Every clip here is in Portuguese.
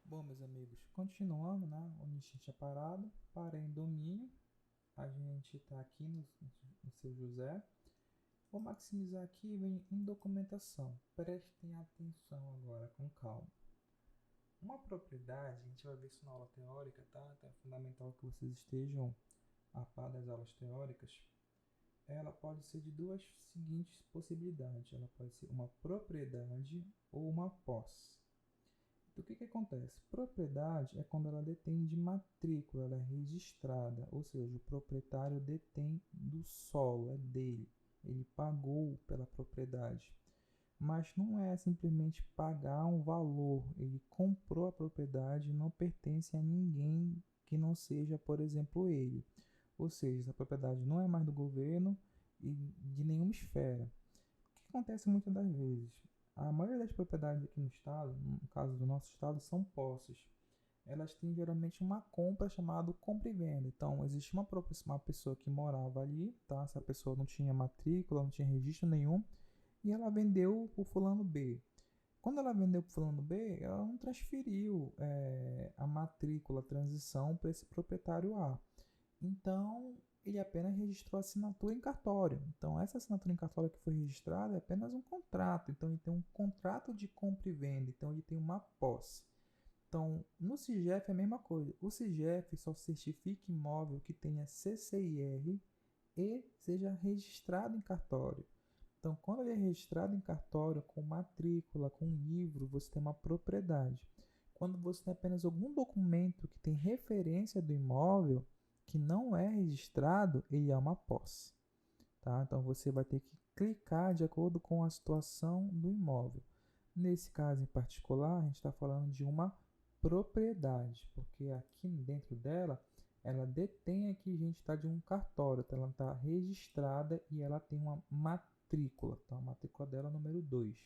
Bom, meus amigos, continuando, né? Onde a gente tinha parado, parei em domínio. A gente está aqui no seu José. Vou maximizar aqui em documentação. Prestem atenção agora, com calma. Uma propriedade, a gente vai ver isso na aula teórica, tá? Então é fundamental que vocês estejam a par das aulas teóricas. Ela pode ser de duas seguintes possibilidades. Ela pode ser uma propriedade ou uma posse. Então, o que acontece? Propriedade é quando ela detém de matrícula, ela é registrada, ou seja, o proprietário detém do solo, é dele. Ele pagou pela propriedade. Mas não é simplesmente pagar um valor, ele comprou a propriedade, não pertence a ninguém que não seja, por exemplo, ele. Ou seja, essa propriedade não é mais do governo e de nenhuma esfera. O que acontece muitas das vezes? A maioria das propriedades aqui no estado, no caso do nosso estado, são posses. Elas têm geralmente uma compra chamada compra e venda. Então, existe uma pessoa que morava ali, tá? Essa pessoa não tinha matrícula, não tinha registro nenhum, e ela vendeu para o fulano B. Quando ela vendeu para o fulano B, ela não transferiu a matrícula, a transição para esse proprietário A. Então, ele apenas registrou a assinatura em cartório. Então, essa assinatura em cartório que foi registrada é apenas um contrato. Então, ele tem um contrato de compra e venda. Então, ele tem uma posse. Então, no CIGEF é a mesma coisa. O CIGEF só certifica imóvel que tenha CCIR e seja registrado em cartório. Então, quando ele é registrado em cartório, com matrícula, com livro, você tem uma propriedade. Quando você tem apenas algum documento que tem referência do imóvel, que não é registrado, ele é uma posse. Tá? Então, você vai ter que clicar de acordo com a situação do imóvel. Nesse caso em particular, a gente está falando de uma propriedade, porque aqui dentro dela, ela detém aqui, a gente está de um cartório, então ela está registrada e ela tem uma matrícula, tá? A matrícula dela é número 2.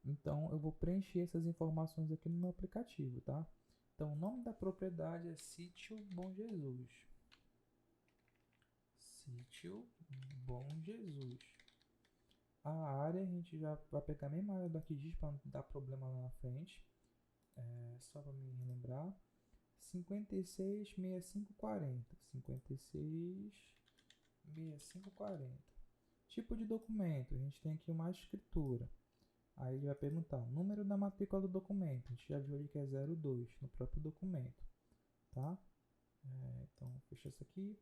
Então, eu vou preencher essas informações aqui no meu aplicativo, tá? Então, o nome da propriedade é Sítio Bom Jesus. Sítio Bom Jesus. A área a gente já vai pegar a mesma área do ArcGIS para não dar problema lá na frente. Só para me relembrar. 566540. 566540. Tipo de documento, a gente tem aqui uma escritura. Aí ele vai perguntar o número da matrícula do documento. A gente já viu ali que é 02 no próprio documento, tá? Então, fecha isso aqui.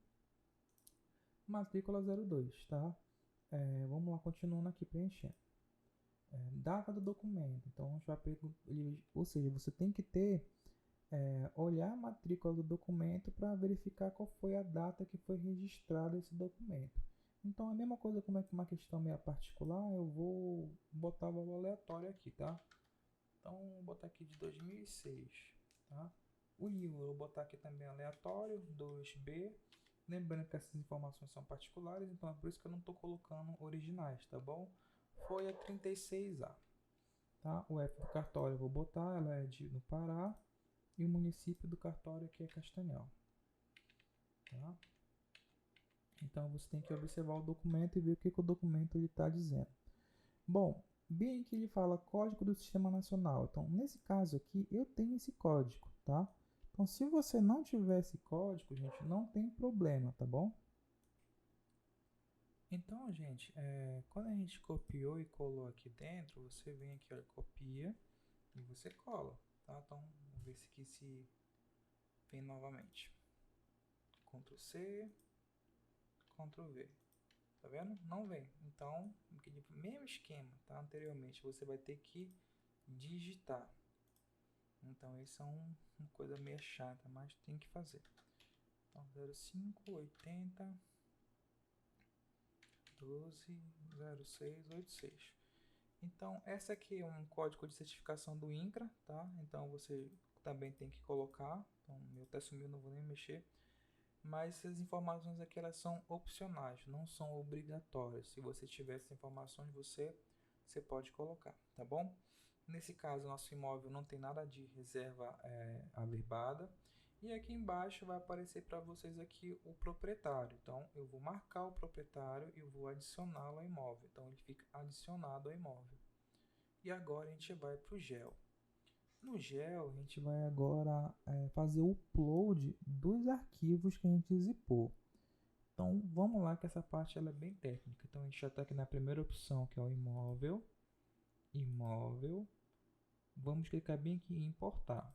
Matrícula 02, tá? Vamos lá, continuando aqui preenchendo. Data do documento. Então, a gente vai ou seja, você tem que ter olhar a matrícula do documento para verificar qual foi a data que foi registrado esse documento. Então, a mesma coisa como é uma questão meio particular, eu vou botar o valor aleatório aqui, tá? Então, vou botar aqui de 2006, tá? O livro, eu vou botar aqui também aleatório, 2B. Lembrando que essas informações são particulares, então é por isso que eu não estou colocando originais, tá bom? Folha 36A, tá? O F do cartório eu vou botar, ela é no Pará, e o município do cartório aqui é Castanhal, tá? Então você tem que observar o documento e ver o que o documento está dizendo. Bom, bem que ele fala código do Sistema Nacional. Então, nesse caso aqui, eu tenho esse código, tá? Então, se você não tiver esse código, gente, não tem problema, tá bom? Então, gente, quando a gente copiou e colou aqui dentro, você vem aqui, olha, copia e você cola, tá? Então, vamos ver se aqui se vem novamente. Ctrl C, Ctrl V. Tá vendo? Não vem. Então, mesmo esquema, tá? Anteriormente, você vai ter que digitar. Então, isso é uma coisa meio chata, mas tem que fazer. Então, 0580 12 0686. Então, essa aqui é um código de certificação do INCRA, tá? Então, você também tem que colocar. Então, o meu até sumiu, não vou nem mexer. Mas essas informações aqui elas são opcionais, não são obrigatórias. Se você tiver essas informações, você pode colocar, tá bom? Nesse caso, nosso imóvel não tem nada de reserva averbada. E aqui embaixo vai aparecer para vocês aqui o proprietário. Então, eu vou marcar o proprietário e vou adicioná-lo ao imóvel. Então, ele fica adicionado ao imóvel. E agora a gente vai para o GEL. No GEL, a gente vai agora fazer o upload dos arquivos que a gente zipou. Então, vamos lá que essa parte ela é bem técnica. Então, a gente já está aqui na primeira opção, que é o imóvel. Imóvel. Vamos clicar bem aqui em importar.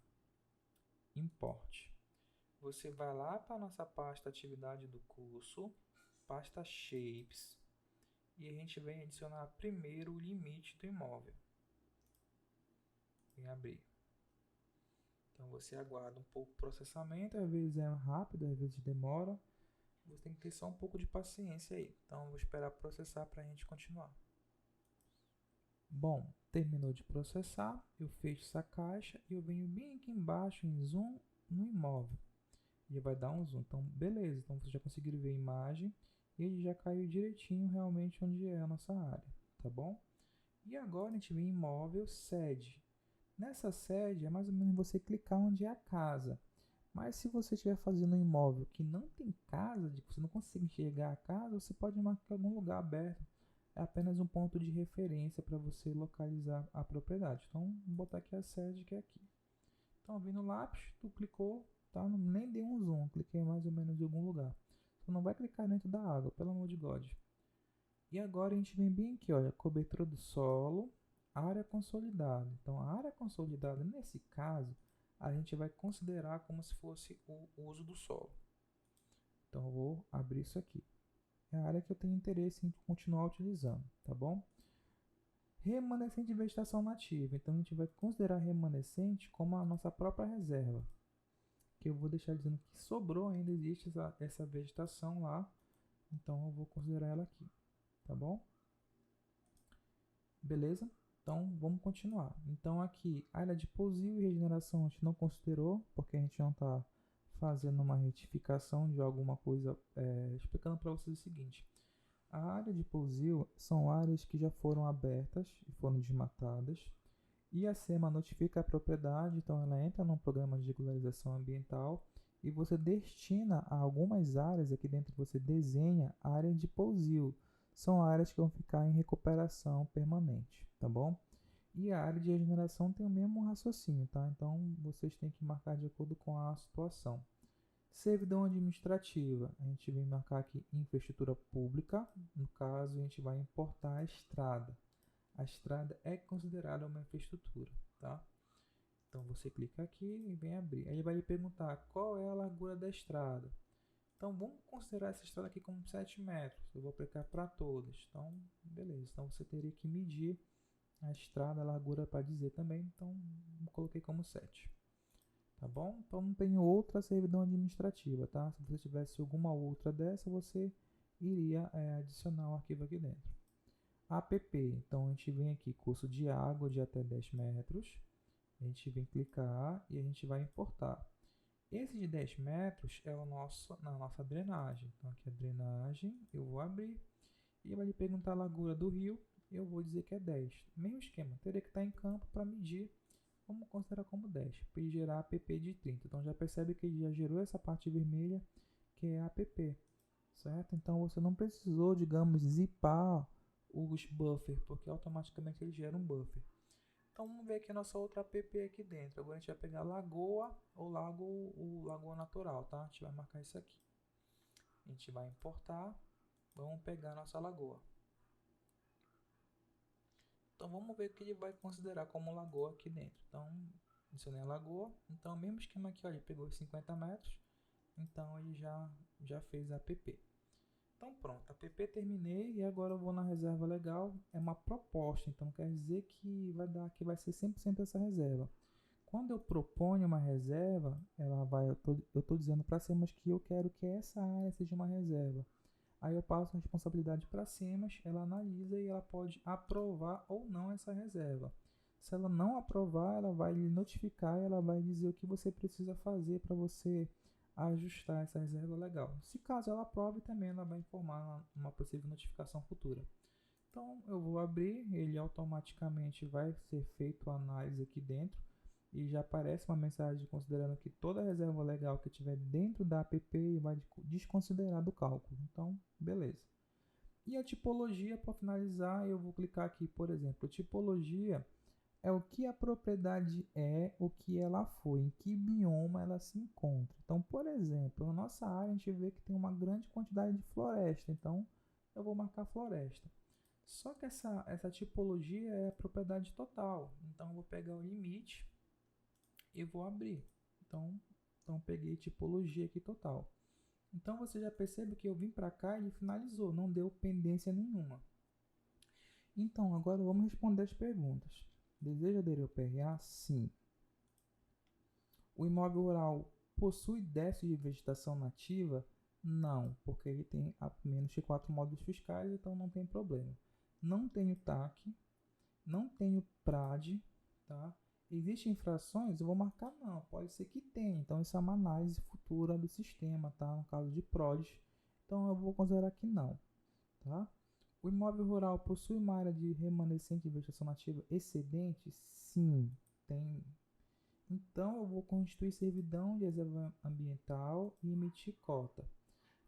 Importe. Você vai lá para a nossa pasta atividade do curso, pasta Shapes, e a gente vem adicionar primeiro o limite do imóvel. Vem abrir. Então você aguarda um pouco o processamento, às vezes é rápido, às vezes demora. Você tem que ter só um pouco de paciência aí. Então eu vou esperar processar para a gente continuar. Bom, terminou de processar, eu fecho essa caixa e eu venho bem aqui embaixo em zoom no imóvel. E vai dar um zoom. Então, beleza. Então, vocês já conseguiram ver a imagem. E ele já caiu direitinho realmente onde é a nossa área. Tá bom? E agora a gente vem em imóvel, sede. Nessa sede é mais ou menos você clicar onde é a casa. Mas se você estiver fazendo um imóvel que não tem casa, que você não consegue enxergar a casa, você pode marcar algum lugar aberto. É apenas um ponto de referência para você localizar a propriedade. Então, vou botar aqui a sede que é aqui. Então, vindo no lápis, tu clicou, tá? Nem dei um zoom, cliquei mais ou menos em algum lugar. Você não vai clicar dentro da água, pelo amor de God. E agora a gente vem bem aqui, olha, cobertura do solo, área consolidada. Então, a área consolidada, nesse caso, a gente vai considerar como se fosse o uso do solo. Então, eu vou abrir isso aqui. É a área que eu tenho interesse em continuar utilizando, tá bom? Remanescente de vegetação nativa. Então, a gente vai considerar remanescente como a nossa própria reserva. Que eu vou deixar dizendo que sobrou, ainda existe essa vegetação lá. Então, eu vou considerar ela aqui, tá bom? Beleza? Então, vamos continuar. Então, aqui, área de pousio e regeneração a gente não considerou, porque a gente não está fazendo uma retificação de alguma coisa, explicando para vocês o seguinte. A área de pousio são áreas que já foram abertas e foram desmatadas, e a SEMA notifica a propriedade, então ela entra num programa de regularização ambiental e você destina a algumas áreas, aqui dentro você desenha área de pousio. São áreas que vão ficar em recuperação permanente, tá bom? E a área de regeneração tem o mesmo raciocínio, tá? Então vocês têm que marcar de acordo com a situação. Servidão administrativa, a gente vem marcar aqui infraestrutura pública, no caso a gente vai importar a estrada. A estrada é considerada uma infraestrutura, tá? Então você clica aqui e vem abrir. Aí ele vai lhe perguntar qual é a largura da estrada. Então vamos considerar essa estrada aqui como 7 metros. Eu vou aplicar para todas. Então, beleza. Então você teria que medir a estrada, a largura para dizer também. Então coloquei como 7. Tá bom? Então não tem outra servidão administrativa, tá? Se você tivesse alguma outra dessa, você iria adicionar o arquivo aqui dentro. APP, então a gente vem aqui, curso de água de até 10 metros, a gente vem clicar e a gente vai importar. Esse de 10 metros é o nossa drenagem, então aqui a drenagem, eu vou abrir e vai lhe perguntar a largura do rio, eu vou dizer que é 10. Mesmo esquema, teria que estar em campo para medir, vamos considerar como 10, para ele gerar APP de 30. Então já percebe que ele já gerou essa parte vermelha, que é a APP, certo? Então você não precisou, digamos, zipar os buffer, porque automaticamente ele gera um buffer. Então vamos ver aqui a nossa outra app aqui dentro. Agora a gente vai pegar lagoa ou lagoa natural, tá? A gente vai marcar isso aqui. A gente vai importar, vamos pegar a nossa lagoa. Então vamos ver o que ele vai considerar como lagoa aqui dentro. Então adicionei a lagoa, então o mesmo esquema aqui, ó, ele pegou 50 metros, então ele já fez a app. Então pronto, app terminei e agora eu vou na reserva legal. É uma proposta, então quer dizer que vai ser 100% essa reserva. Quando eu proponho uma reserva, eu tô dizendo para Simas que eu quero que essa área seja uma reserva. Aí eu passo a responsabilidade para Simas, ela analisa e ela pode aprovar ou não essa reserva. Se ela não aprovar, ela vai lhe notificar e ela vai dizer o que você precisa fazer para você ajustar essa reserva legal. Se caso ela aprove, também ela vai informar uma possível notificação futura. Então eu vou abrir, ele automaticamente vai ser feito a análise aqui dentro e já aparece uma mensagem considerando que toda reserva legal que tiver dentro da app vai desconsiderar do cálculo. Então, beleza. E a tipologia, para finalizar, eu vou clicar aqui, por exemplo, tipologia, é o que a propriedade é, o que ela foi, em que bioma ela se encontra. Então, por exemplo, na nossa área a gente vê que tem uma grande quantidade de floresta, então eu vou marcar floresta. Só que essa tipologia é a propriedade total, então eu vou pegar o limite e vou abrir. Então peguei tipologia aqui total. Então você já percebe que eu vim para cá e ele finalizou, não deu pendência nenhuma. Então agora vamos responder as perguntas. Deseja aderir ao PRA? Sim. O imóvel rural possui déficit de vegetação nativa? Não, porque ele tem a menos de 4 módulos fiscais, então não tem problema. Não tenho TAC, não tenho PRAD, tá? Existem infrações? Eu vou marcar não, pode ser que tenha. Então isso é uma análise futura do sistema, tá? No caso de PRODES, então eu vou considerar que não, tá? O imóvel rural possui uma área de remanescente de vegetação nativa excedente? Sim, tem. Então eu vou constituir servidão de reserva ambiental e emitir cota.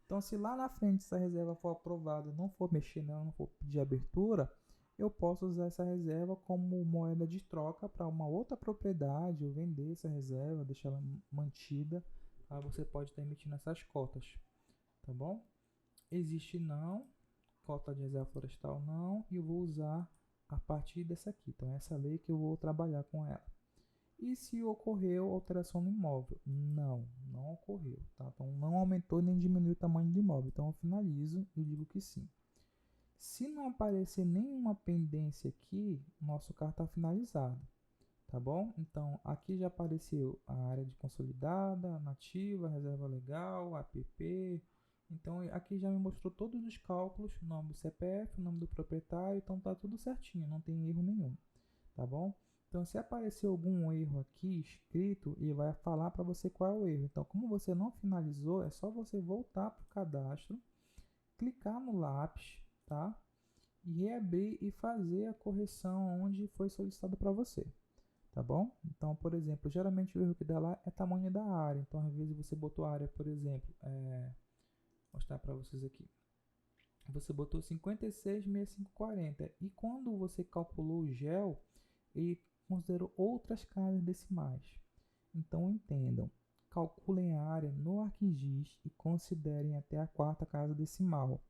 Então, se lá na frente essa reserva for aprovada, não for mexer nela, não for pedir abertura, eu posso usar essa reserva como moeda de troca para uma outra propriedade, ou vender essa reserva, deixar ela mantida. Tá? Você pode estar emitindo essas cotas, tá bom? Existe não, cota de reserva florestal não, e eu vou usar a partir dessa aqui. Então, é essa lei que eu vou trabalhar com ela. E se ocorreu alteração no imóvel? Não, não ocorreu. Tá? Então não aumentou nem diminuiu o tamanho do imóvel. Então eu finalizo e digo que sim. Se não aparecer nenhuma pendência aqui, nosso carro está finalizado. Tá bom? Então aqui já apareceu a área de consolidada, nativa, reserva legal, APP. Então aqui já me mostrou todos os cálculos, nome do CPF, nome do proprietário, então tá tudo certinho, não tem erro nenhum. Tá bom? Então, se aparecer algum erro aqui escrito, ele vai falar para você qual é o erro. Então, como você não finalizou, é só você voltar para o cadastro, clicar no lápis, tá? E reabrir e fazer a correção onde foi solicitado para você, tá bom? Então, por exemplo, geralmente o erro que dá lá é tamanho da área. Então, às vezes você botou a área, por exemplo, vou mostrar para vocês aqui. Você botou 56.6540 e quando você calculou o GEL, ele considerou outras casas decimais. Então entendam, calculem a área no ArcGIS e considerem até a quarta casa decimal.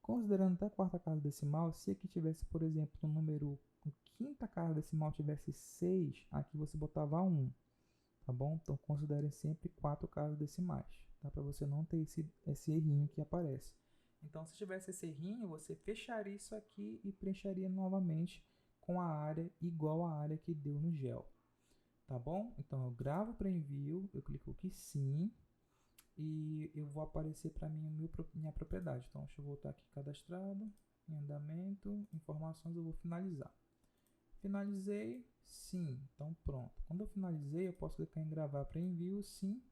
Considerando até a quarta casa decimal, se aqui tivesse, por exemplo, no número quinta casa decimal tivesse 6, aqui você botava 1, tá bom? Então considerem sempre 4 casas decimais, tá? Para você não ter esse errinho que aparece. Então se tivesse esse errinho, você fecharia isso aqui e preencheria novamente com a área igual à área que deu no GEL, tá bom? Então eu gravo para envio, eu clico que sim e eu vou aparecer para mim minha propriedade. Então deixa eu voltar aqui cadastrado, em andamento, informações, eu vou finalizar. Finalizei, sim, então pronto. Quando eu finalizei, eu posso clicar em gravar para envio, sim,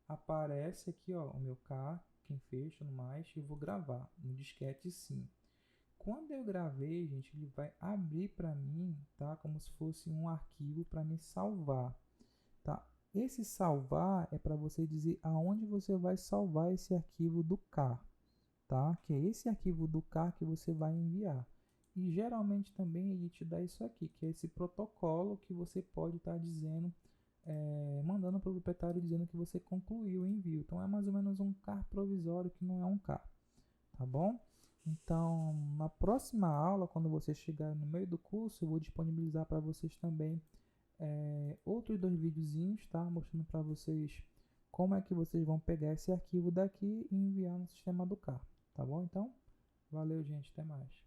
aparece aqui ó, o meu CAR, quem fez, tudo mais, e eu vou gravar no disquete, sim. Quando eu gravei, gente, ele vai abrir para mim, tá? Como se fosse um arquivo para me salvar, tá? Esse salvar é para você dizer aonde você vai salvar esse arquivo do CAR, tá? Que é esse arquivo do CAR que você vai enviar. E geralmente também ele te dá isso aqui, que é esse protocolo que você pode estar dizendo, mandando para o proprietário dizendo que você concluiu o envio. Então é mais ou menos um CAR provisório que não é um CAR, tá bom? Então, na próxima aula, quando você chegar no meio do curso, eu vou disponibilizar para vocês também outros 2 videozinhos, tá? Mostrando para vocês como é que vocês vão pegar esse arquivo daqui e enviar no sistema do CAR, tá bom? Então, valeu, gente, até mais.